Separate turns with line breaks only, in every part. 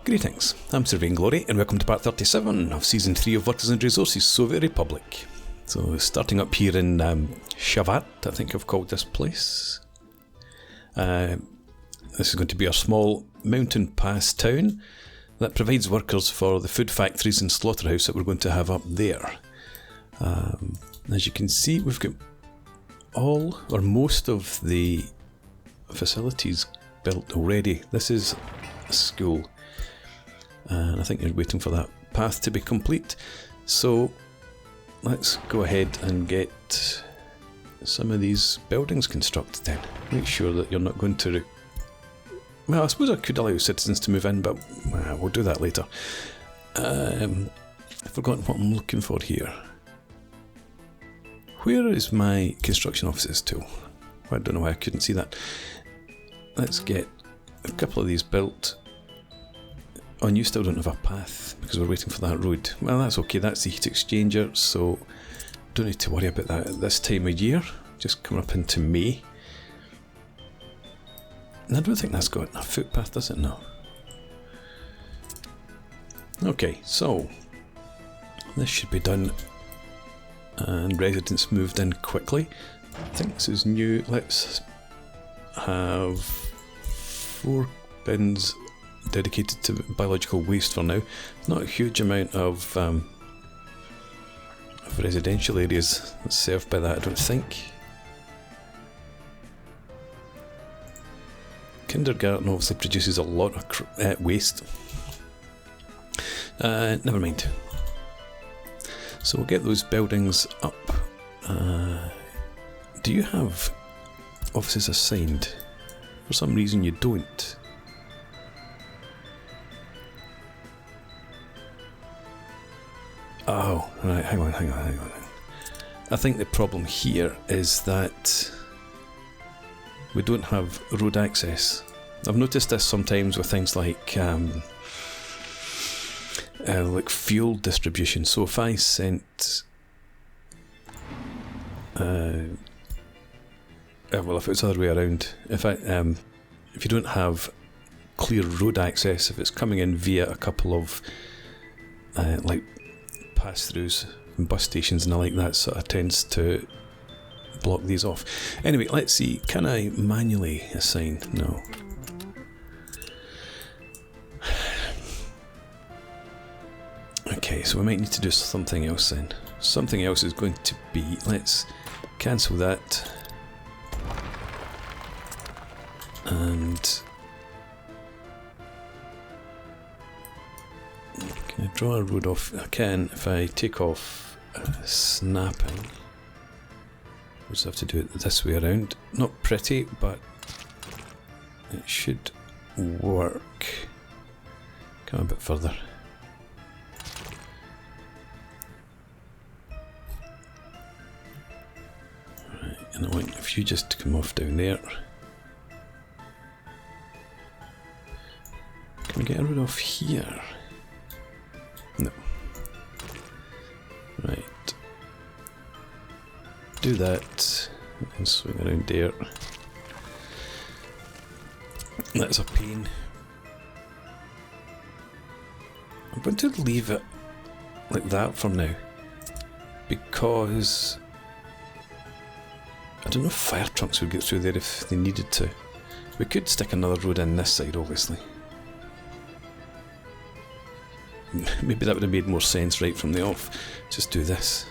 Greetings, I'm Sir Vainglory and welcome to part 37 of Season 3 of Workers and Resources, Soviet Republic. So starting up here in Khavat, I think I've called this place. This is going to be a small mountain pass town that provides workers for the food factories and slaughterhouse that we're going to have up there. As you can see, we've got all or most of the facilities built already. This is a school. And I think you're waiting for that path to be complete. So let's go ahead and get some of these buildings constructed then. Make sure that you're not going to... Well, I suppose I could allow citizens to move in, but we'll do that later. I've forgotten what I'm looking for here. Where is my construction offices tool? I don't know why I couldn't see that. Let's get a couple of these built. Oh, and you still don't have a path because we're waiting for that road. Well, that's okay, that's the heat exchanger, so don't need to worry about that at this time of year. Just coming up into May. And I don't think that's got a footpath, does it? No. Okay, so this should be done and residents moved in quickly. I think this is new. Let's have 4 bins dedicated to biological waste for now. Not a huge amount of residential areas served by that, I don't think. Kindergarten obviously produces a lot of waste. Never mind. So we'll get those buildings up. Do you have offices assigned? For some reason you don't. Oh, right, hang on. I think the problem here is that we don't have road access. I've noticed this sometimes with things like fuel distribution. So if I sent... well, if it's the other way around, if you don't have clear road access, if it's coming in via a couple of pass-throughs and bus stations and all like that, sort of tends to block these off. Anyway, let's see. Can I manually assign? No. Okay, so we might need to do something else then. Something else is going to be... Let's cancel that. And... Can I draw a road off? I can if I take off snapping. I just have to do it this way around. Not pretty, but it should work. Come a bit further. Right, and I want if you just come off down there. Can we get a road off here? No. Right. Do that and swing around there. That's a pain. I'm going to leave it like that for now because I don't know if fire trucks would get through there if they needed to. We could stick another road in this side, obviously. Maybe that would have made more sense right from the off. Just do this.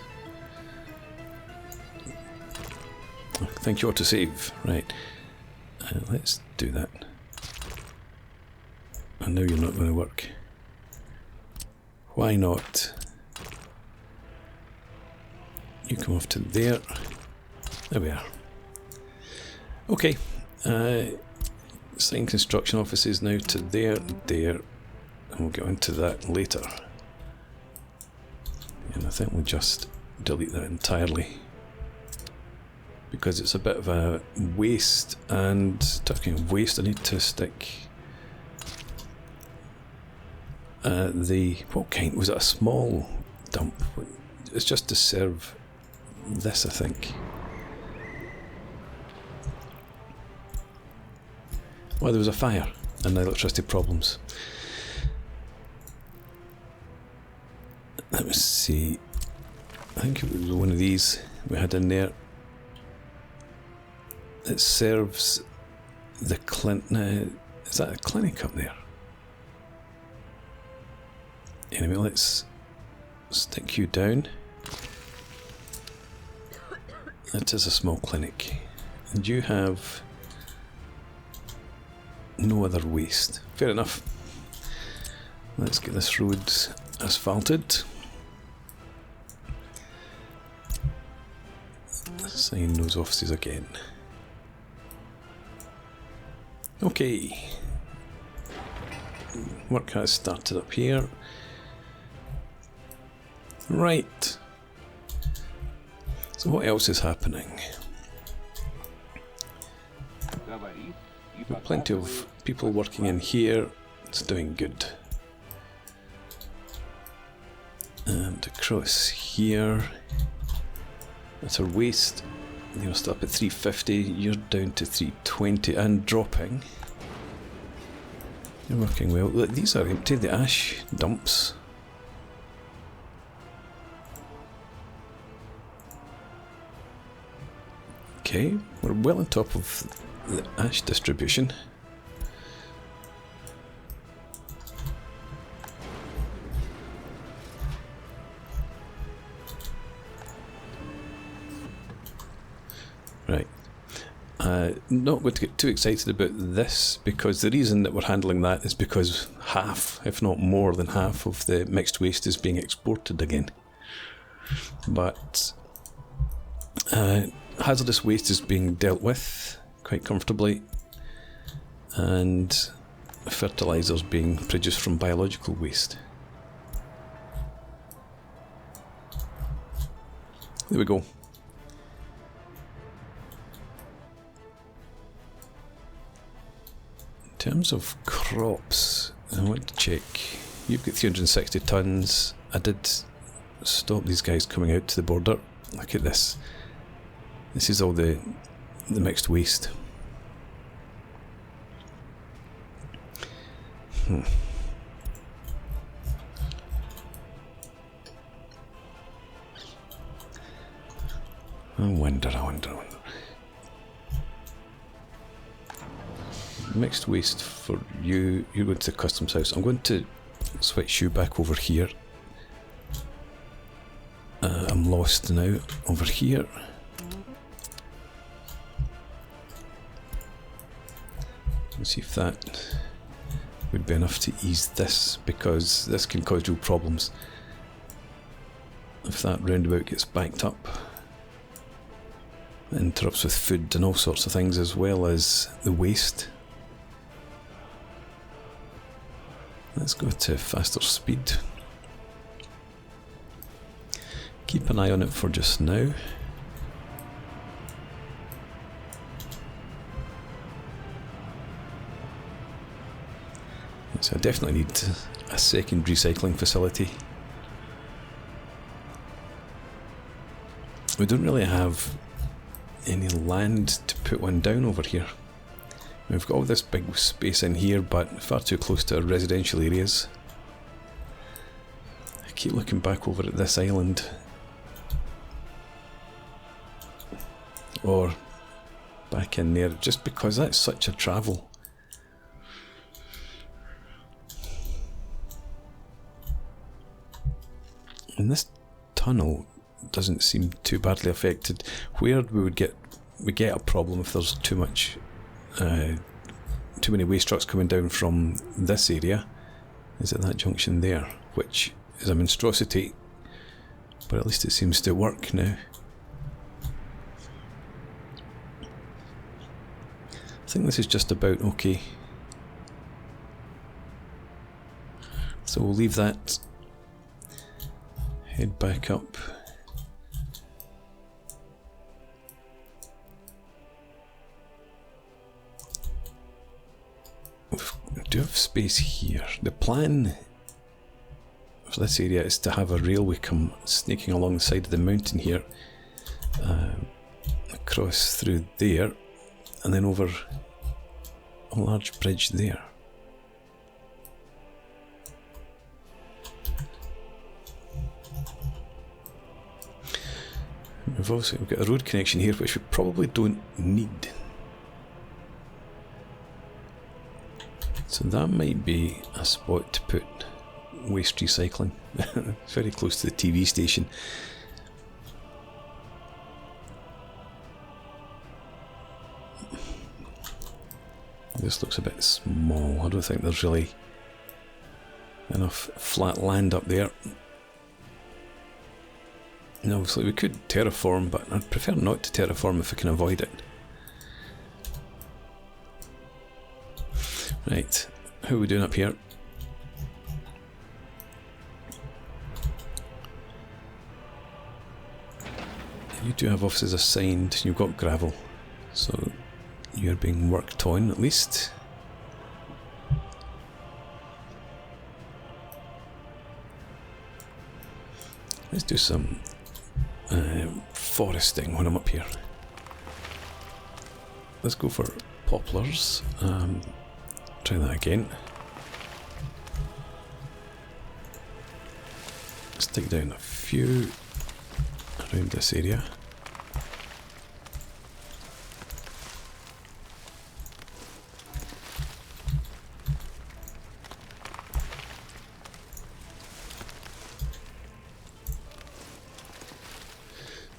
Thank you, autosave. Right. Let's do that. And now you're not going to work. Why not? You come off to there. There we are. Okay. Assign construction offices now to there, there. And we'll get into that later. And I think we'll just delete that entirely. Because it's a bit of a waste, and talking of waste, I need to stick what kind? Was it a small dump? It's just to serve this, I think. Well, there was a fire and electricity problems. Let me see. I think it was one of these we had in there. It serves the clinic. Now, is that a clinic up there? Anyway, let's stick you down. That is a small clinic. And you have no other waste. Fair enough. Let's get this road asphalted. Sign those offices again. Okay. Work has started up here. Right. So what else is happening? Plenty of people working in here. It's doing good. And across here, that's our waste. You're still up at 350. You're down to 320 and dropping. You're working well. Look, these are empty. The ash dumps. Okay, we're well on top of the ash distribution. Right. Not going to get too excited about this, because the reason that we're handling that is because half, if not more than half, of the mixed waste is being exported again. But hazardous waste is being dealt with quite comfortably, and fertilisers being produced from biological waste. There we go. In terms of crops, I want to check. You've got 360 tonnes. I did stop these guys coming out to the border. Look at this. This is all the mixed waste. I wonder. Mixed waste for you. You're going to the customs house. I'm going to switch you back over here. I'm lost now. Over here. Let's see if that would be enough to ease this, because this can cause real problems if that roundabout gets backed up. It interrupts with food and all sorts of things, as well as the waste. Let's go to faster speed. Keep an eye on it for just now. So I definitely need a second recycling facility. We don't really have any land to put one down over here. We've got all this big space in here, but far too close to our residential areas. I keep looking back over at this island. Or back in there, just because that's such a travel. And this tunnel doesn't seem too badly affected. Where we get a problem if there's too many waste trucks coming down from this area is at that junction there, which is a monstrosity, but at least it seems to work now. I think this is just about okay. So we'll leave that. Head back up. We do have space here. The plan for this area is to have a railway come snaking along the side of the mountain here, across through there, and then over a large bridge there. We've got a road connection here, which we probably don't need. So that might be a spot to put waste recycling. Very close to the TV station. This looks a bit small. I don't think there's really enough flat land up there. And obviously we could terraform, but I'd prefer not to terraform if I can avoid it. Right, how are we doing up here? You do have offices assigned, you've got gravel, so you're being worked on at least. Let's do some foresting when I'm up here. Let's go for poplars. Try that again. Stick down a few around this area.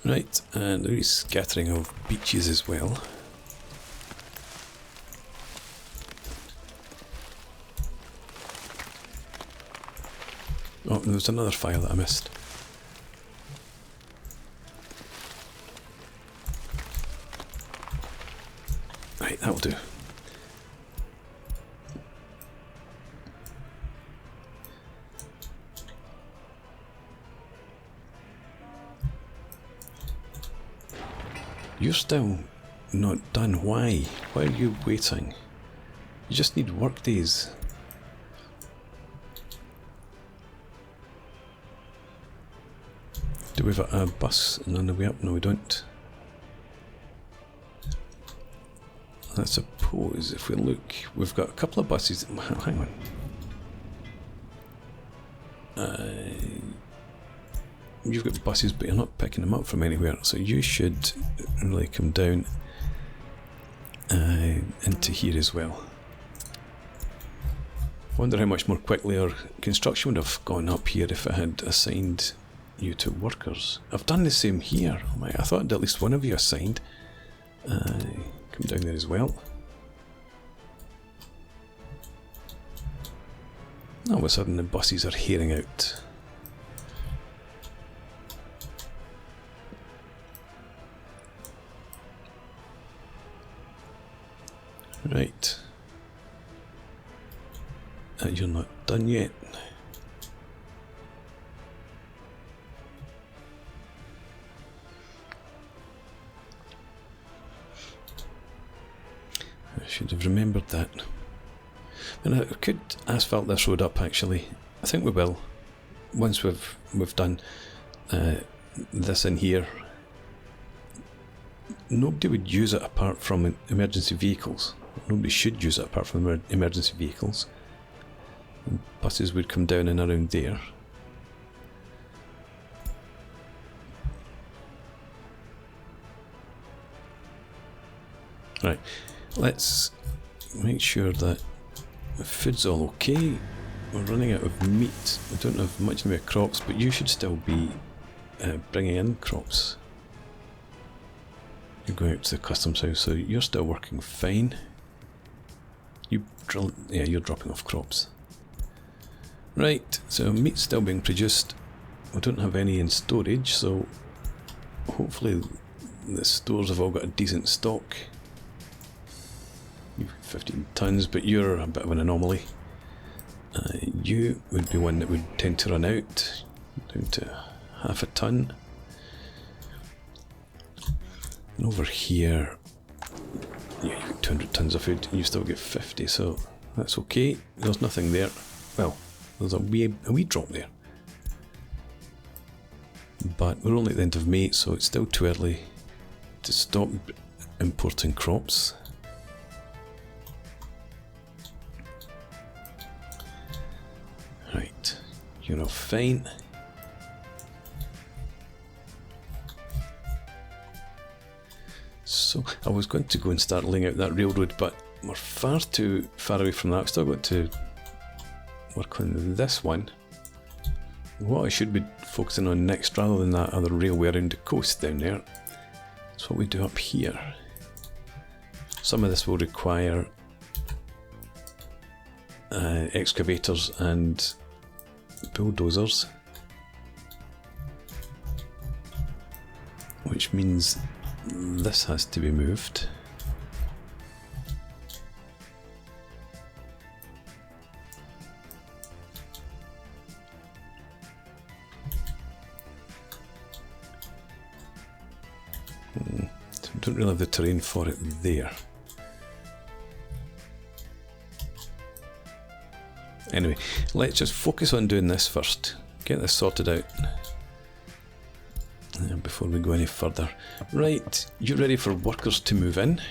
Right, and a scattering of beaches as well. Oh, there's another file that I missed. Right, that'll do. You're still not done. Why? Why are you waiting? You just need work days. Do we have a bus on the way up? No, we don't. I suppose if we look, we've got a couple of buses. Hang on. You've got buses, but you're not picking them up from anywhere, so you should really come down into here as well. I wonder how much more quickly our construction would have gone up here if I had assigned you to workers. I've done the same here. Oh my, I thought at least one of you assigned. Come down there as well. All of a sudden the buses are heading out. Right. You're not done yet. I should have remembered that. And I could asphalt this road up actually. I think we will. Once we've done this in here. Nobody would use it apart from emergency vehicles. Nobody should use it apart from emergency vehicles. And buses would come down and around there. Right, let's make sure that the food's all okay. We're running out of meat. We don't have much in the way of crops, but you should still be bringing in crops. You're going out to the customs house, so you're still working fine. You're dropping off crops. Right, so meat's still being produced. We don't have any in storage, so hopefully the stores have all got a decent stock. You've 15 tons, but you're a bit of an anomaly. You would be one that would tend to run out, down to half a ton. And over here, yeah, you've got 200 tons of food, and you still get 50, so that's okay. There's nothing there. Well, there's a wee drop there. But we're only at the end of May, so it's still too early to stop importing crops. Right, you're all fine. Well, I was going to go and start laying out that railroad, but we're far too far away from that. I've still got to work on this one. What I should be focusing on next, rather than that other railway around the coast down there, is what we do up here. Some of this will require excavators and bulldozers, which means this has to be moved. So we don't really have the terrain for it there. Anyway, let's just focus on doing this first. Get this sorted out before we go any further. Right, you're ready for workers to move in.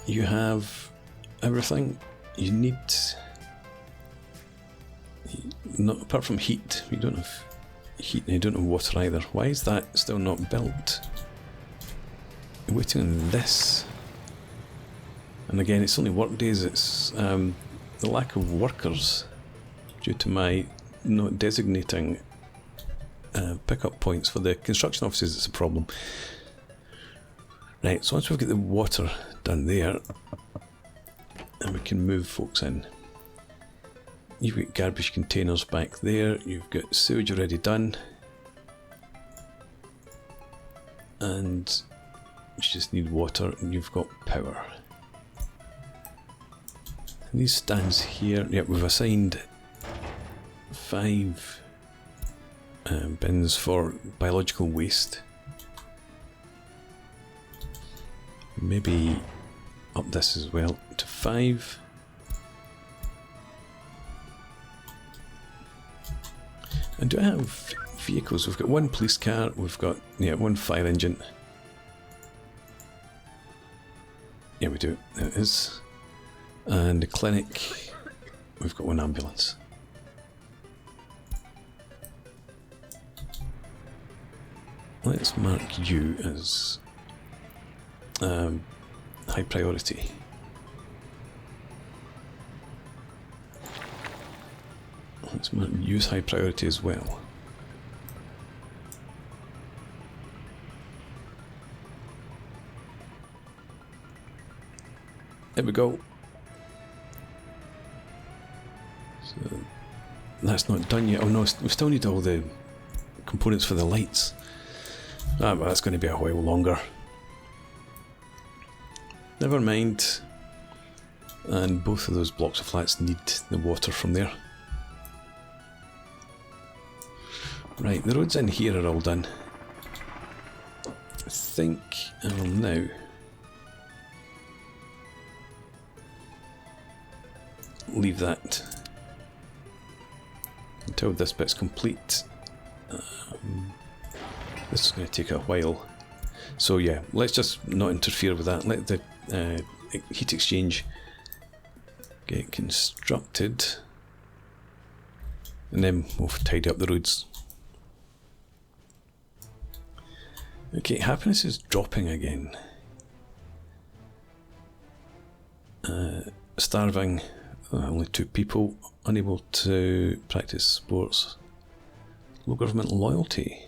You have everything you need. Not apart from heat. You don't have heat and you don't have water either. Why is that still not built? You're waiting on this. And again, it's only work days. It's the lack of workers due to my not designating pickup points for the construction offices. It's a problem. Right, so once we've got the water done there, and we can move folks in. You've got garbage containers back there, you've got sewage already done, and you just need water, and you've got power. And these stands here, yep, we've assigned 5 bins for biological waste. Maybe up this as well to 5. And do I have vehicles? We've got 1 police car, we've got 1 fire engine. Yeah, we do. There it is. And the clinic, we've got 1 ambulance. Let's mark you as high priority. Let's mark you as high priority as well. There we go. So that's not done yet. Oh no, we still need all the components for the lights. Ah, well, that's going to be a while longer. Never mind. And both of those blocks of flats need the water from there. Right, the roads in here are all done. I think I will now leave that until this bit's complete. This is going to take a while. So yeah, let's just not interfere with that. Let the heat exchange get constructed, and then we'll tidy up the roads. Okay, happiness is dropping again. Starving, only 2 people, unable to practice sports. Low government loyalty.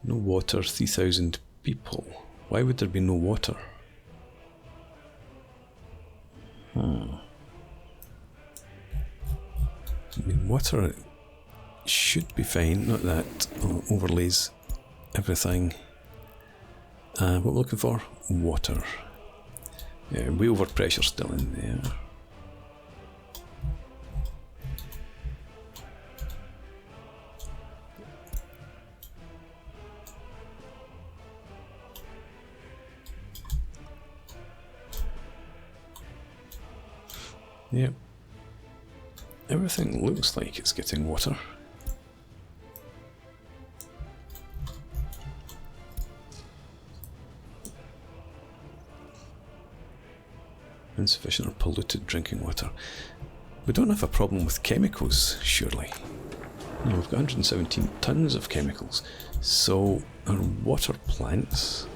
No water, 3,000 people. Why would there be no water? I mean, water should be fine, not that overlays everything. What we're looking for? Water. Yeah, way over pressure still in there. Yep. Everything looks like it's getting water. Insufficient or polluted drinking water. We don't have a problem with chemicals, surely. No, we've got 117 tons of chemicals. So our water plants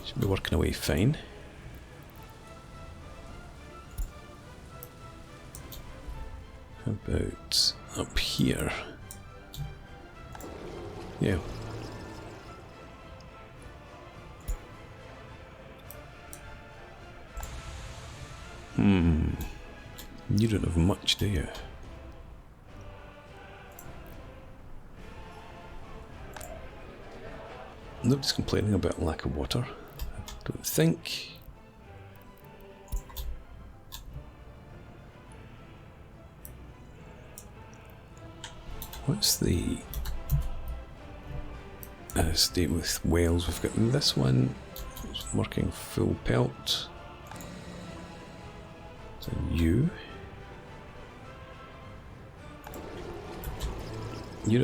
should be working away fine. How about up here? Yeah. You don't have much, do you? Nobody's complaining about lack of water, I don't think. What's the state with Wales? We've got this one, it's working full pelt. So you're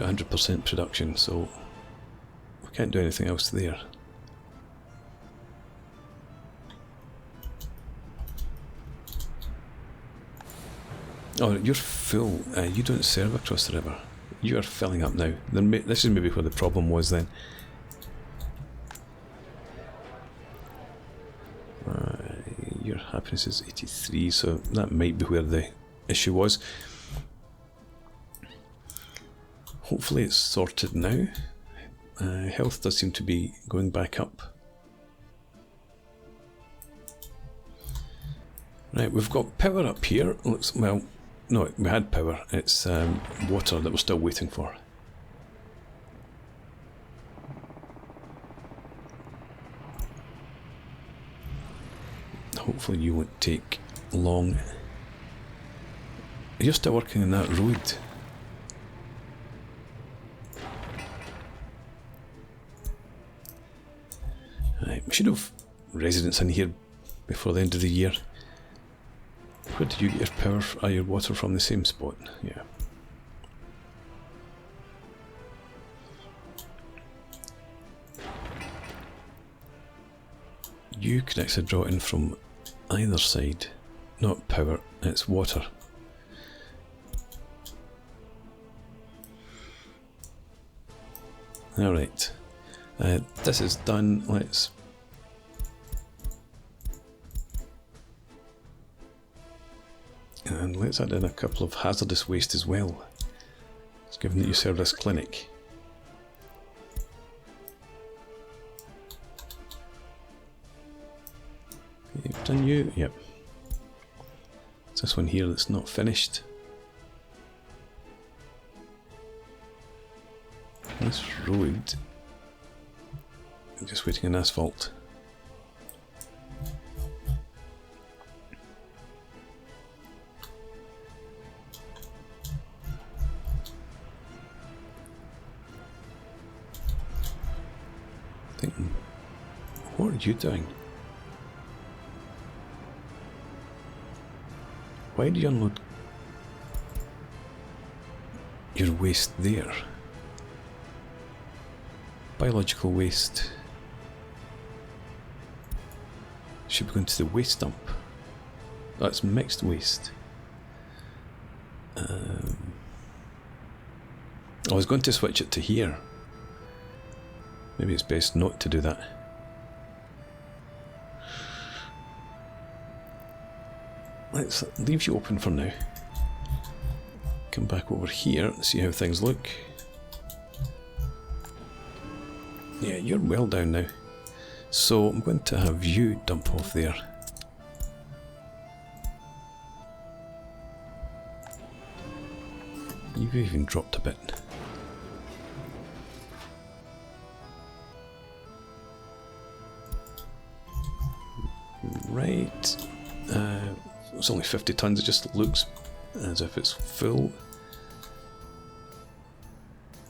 at 100% production, so we can't do anything else there. Oh, you're full. You don't serve across the river. You are filling up now. This is maybe where the problem was then. Your happiness is 83, so that might be where the issue was. Hopefully it's sorted now. Health does seem to be going back up. Right, we've got power up here. Looks, well, no, we had power. It's water that we're still waiting for. Hopefully you won't take long. You're still working on that road. Right, we should have residents in here before the end of the year. Where did you get your power, your water from? The same spot? Yeah. You can actually draw in from either side. Not power, it's water. Alright. This is done. Let's add in a couple of hazardous waste as well. It's given that you serve this clinic. You've done you? Yep. It's this one here that's not finished. This road, I'm just waiting on asphalt. What are you doing? Why do you unload your waste there? Biological waste should be going to the waste dump. That's mixed waste. I was going to switch it to here. Maybe it's best not to do that. Let's leave you open for now. Come back over here and see how things look. Yeah, you're well down now. So I'm going to have you dump off there. You've even dropped a bit. Right. It's only 50 tons, it just looks as if it's full.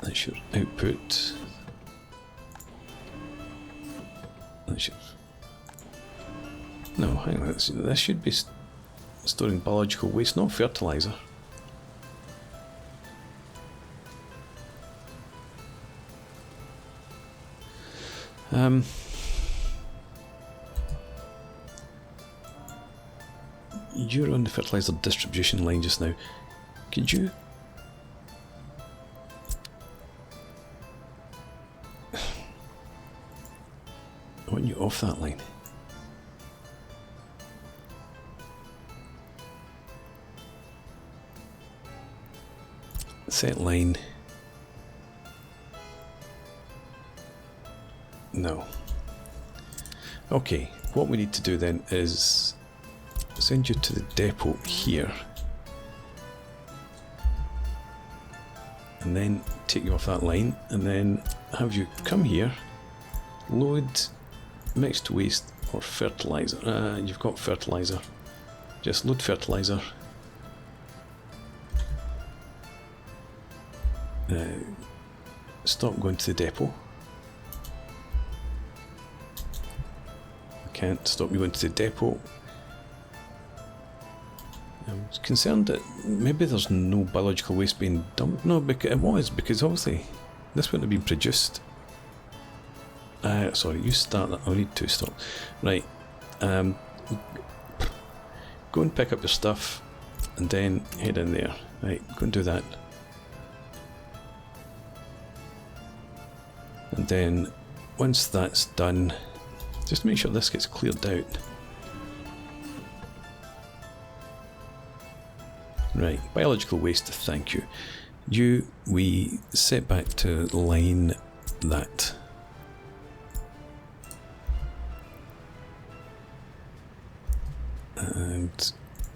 That's your output. That should... No, hang on, this should be storing biological waste, not fertilizer. You're on the fertilizer distribution line just now. Could you off that line. Set line. No. Okay, what we need to do then is send you to the depot here. And then take you off that line, and then have you come here, load mixed waste or fertilizer. You've got fertilizer. Just load fertilizer. Stop going to the depot. Can't stop you going to the depot. I'm concerned that maybe there's no biological waste being dumped. No, because it was, because obviously this wouldn't have been produced. Sorry, you start that. I'll need to stop. Right. Go and pick up your stuff and then head in there. Right, go and do that. And then once that's done, just make sure this gets cleared out. Right, biological waste, thank you. We set back to line that. And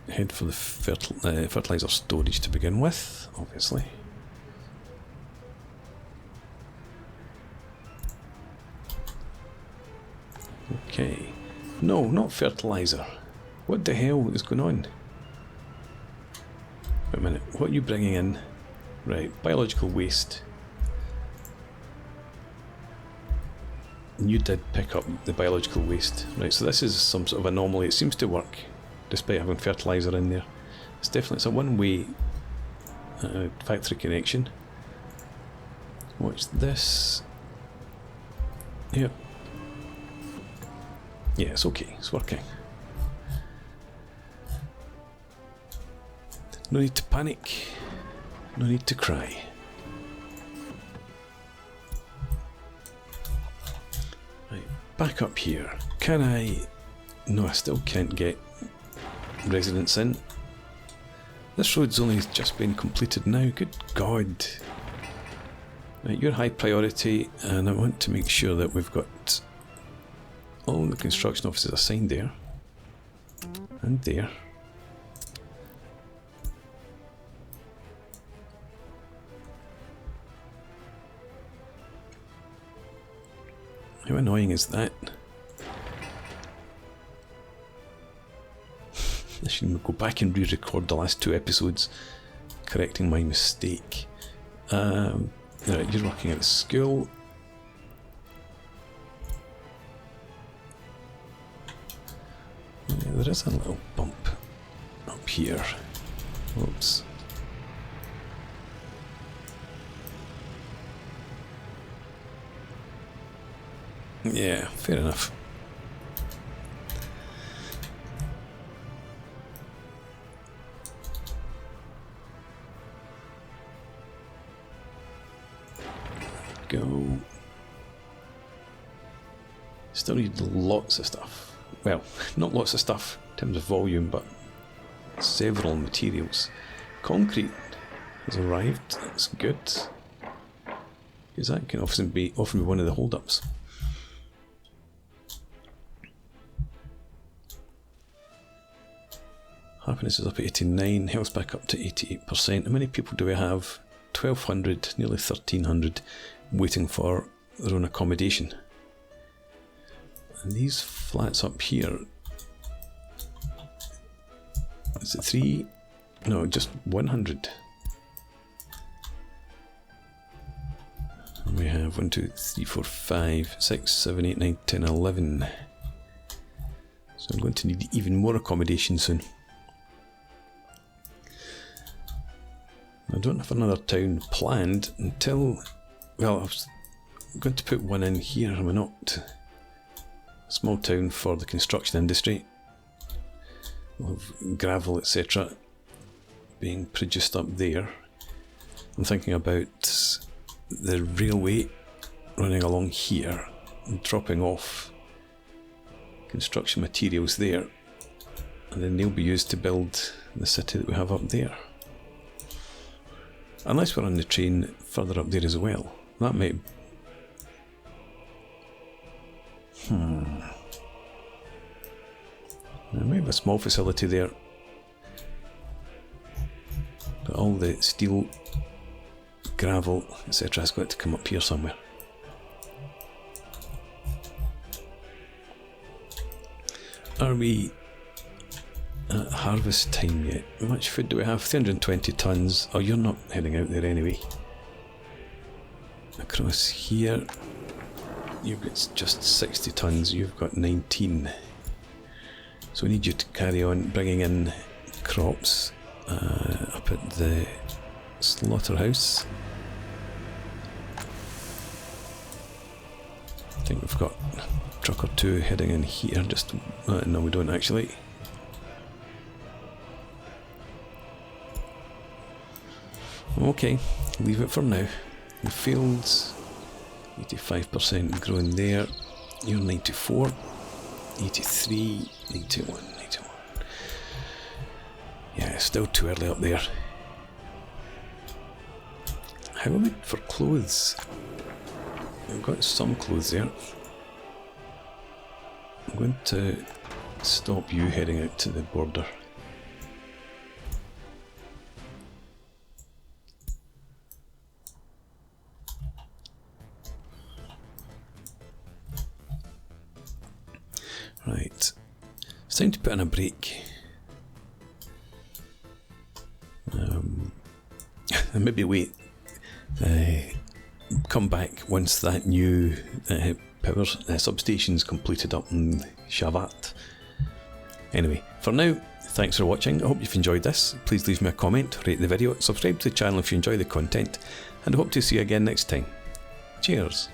head for the fertilizer storage to begin with, obviously. Okay. No, not fertilizer. What the hell is going on? Wait a minute, what are you bringing in? Right, biological waste. You did pick up the biological waste. Right, so this is some sort of anomaly. It seems to work, despite having fertilizer in there. It's a one-way factory connection. Watch this. Yep. Yeah, it's okay, it's working. No need to panic, no need to cry. Right, back up here. Can I... No, I still can't get residents in. This road's only just been completed now, good God. Right, you're high priority, and I want to make sure that we've got all the construction offices assigned there. And there. How annoying is that? I should go back and re-record the last 2 episodes, correcting my mistake. Right, you're working at a school. Yeah, there is a little bump up here. Oops. Yeah, fair enough. Go. Still need lots of stuff. Well, not lots of stuff in terms of volume, but several materials. Concrete has arrived. That's good, because that can often be one of the hold-ups. Happiness is up at 89, health back up to 88%. How many people do we have? 1,200, nearly 1,300, waiting for their own accommodation. And these flats up here, is it 3? No, just 100. And we have 1, 2, 3, 4, 5, 6, 7, 8, 9, 10, 11. So I'm going to need even more accommodation soon. I don't have another town planned until, well, I was going to put one in here, am I not? A small town for the construction industry. We'll have gravel, etc. being produced up there. I'm thinking about the railway running along here and dropping off construction materials there, and then they'll be used to build the city that we have up there. Unless we're on the train further up there as well. That might... There might be a small facility there. But all the steel, gravel, etc. has got to come up here somewhere. Are we at harvest time yet? How much food do we have? 320 tons. Oh, you're not heading out there anyway. Across here, you've got just 60 tons. You've got 19. So we need you to carry on bringing in crops up at the slaughterhouse. I think we've got a truck or two heading in here. Just no, we don't actually. Okay, leave it for now. The fields, 85% growing there. You're 94, 83, 91, 91. Yeah, still too early up there. How am I for clothes? I've got some clothes there. I'm going to stop you heading out to the border. Right, it's time to put in a break. And maybe wait. Come back once that new power substation's completed up in Khavat. Anyway, for now, thanks for watching. I hope you've enjoyed this. Please leave me a comment, rate the video, subscribe to the channel if you enjoy the content, and I hope to see you again next time. Cheers!